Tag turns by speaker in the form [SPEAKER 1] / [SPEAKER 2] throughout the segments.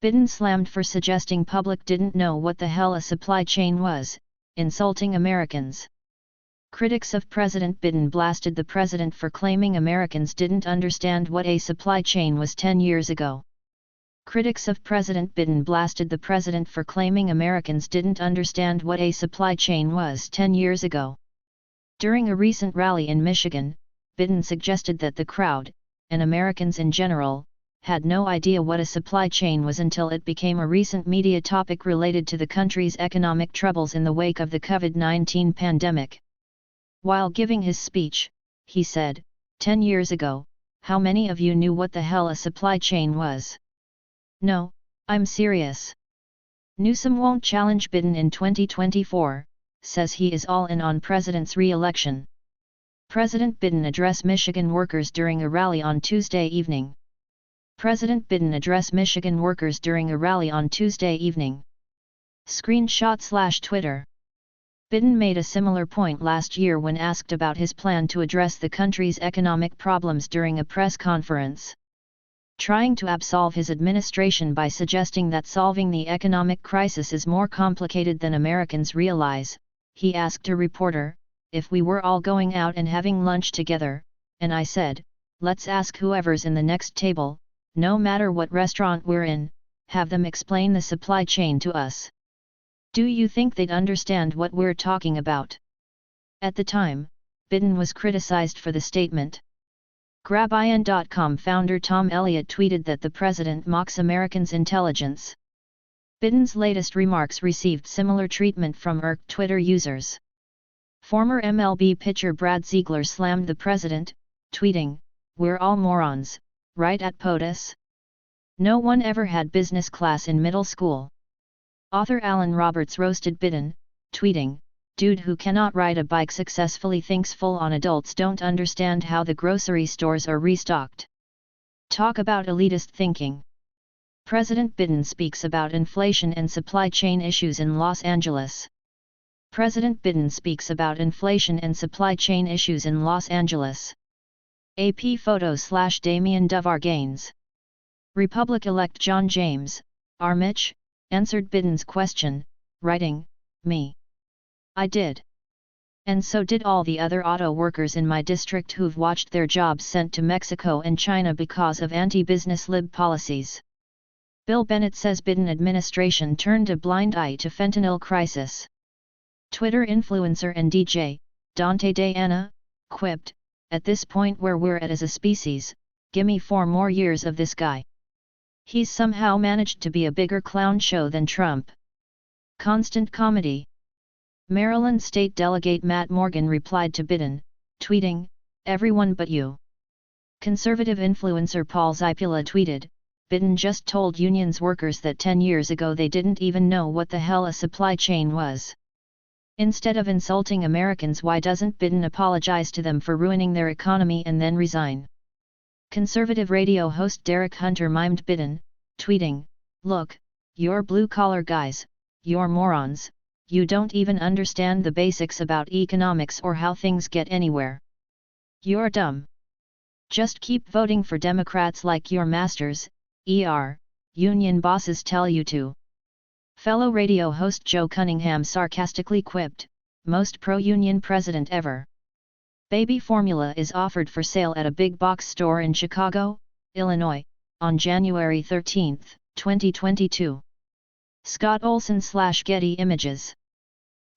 [SPEAKER 1] Biden slammed for suggesting public didn't know what the hell a supply chain was, insulting Americans. Critics of President Biden blasted the president for claiming Americans didn't understand what a supply chain was 10 years ago. Critics of President Biden blasted the president for claiming Americans didn't understand what a supply chain was 10 years ago. During a recent rally in Michigan, Biden suggested that the crowd, and Americans in general, had no idea what a supply chain was until it became a recent media topic related to the country's economic troubles in the wake of the COVID-19 pandemic. While giving his speech, he said, 10 years ago, how many of you knew what the hell a supply chain was? No, I'm serious. Newsom won't challenge Biden in 2024, says he is all in on president's re-election. President Biden addressed Michigan workers during a rally on Tuesday evening. President Biden addressed Michigan workers during a rally on Tuesday evening. Screenshot/Twitter. Biden made a similar point last year when asked about his plan to address the country's economic problems during a press conference. Trying to absolve his administration by suggesting that solving the economic crisis is more complicated than Americans realize, he asked a reporter, "If we were all going out and having lunch together, and I said, let's ask whoever's in the next table, no matter what restaurant we're in, have them explain the supply chain to us. Do you think they'd understand what we're talking about?" At the time, Biden was criticized for the statement. GrabIN.com founder Tom Elliott tweeted that the president mocks Americans' intelligence. Biden's latest remarks received similar treatment from irked Twitter users. Former MLB pitcher Brad Ziegler slammed the president, tweeting, "We're all morons, right at POTUS? No one ever had business class in middle school." Author Alan Roberts roasted Biden, tweeting, "Dude who cannot ride a bike successfully thinks full-on adults don't understand how the grocery stores are restocked. Talk about elitist thinking." President Biden speaks about inflation and supply chain issues in Los Angeles. President Biden speaks about inflation and supply chain issues in Los Angeles. AP photo/Damien Duvar Gaines. Republic-elect John James, "Our Mitch?" answered Biden's question, writing, "Me. I did. And so did all the other auto workers in my district who've watched their jobs sent to Mexico and China because of anti-business lib policies." Bill Bennett says Biden administration turned a blind eye to fentanyl crisis. Twitter influencer and DJ, Dante Diana, quipped, "At this point where we're at as a species, gimme 4 more years of this guy. He's somehow managed to be a bigger clown show than Trump." Constant comedy. Maryland State Delegate Matt Morgan replied to Biden, tweeting, "Everyone but you." Conservative influencer Paul Zipula tweeted, "Biden just told unions workers that 10 years ago they didn't even know what the hell a supply chain was. Instead of insulting Americans, why doesn't Biden apologize to them for ruining their economy and then resign?" Conservative radio host Derek Hunter mimed Biden, tweeting, "Look, you're blue-collar guys, you're morons, you don't even understand the basics about economics or how things get anywhere. You're dumb. Just keep voting for Democrats like your masters, union bosses tell you to." Fellow radio host Joe Cunningham sarcastically quipped, "Most pro-union president ever." Baby formula is offered for sale at a big box store in Chicago, Illinois, on January 13, 2022. Scott Olson/Getty Images.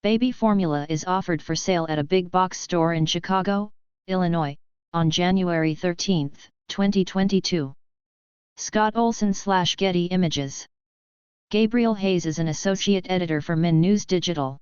[SPEAKER 1] Baby formula is offered for sale at a big box store in Chicago, Illinois, on January 13, 2022. Scott Olson/Getty Images. Gabriel Hayes is an associate editor for Min News Digital.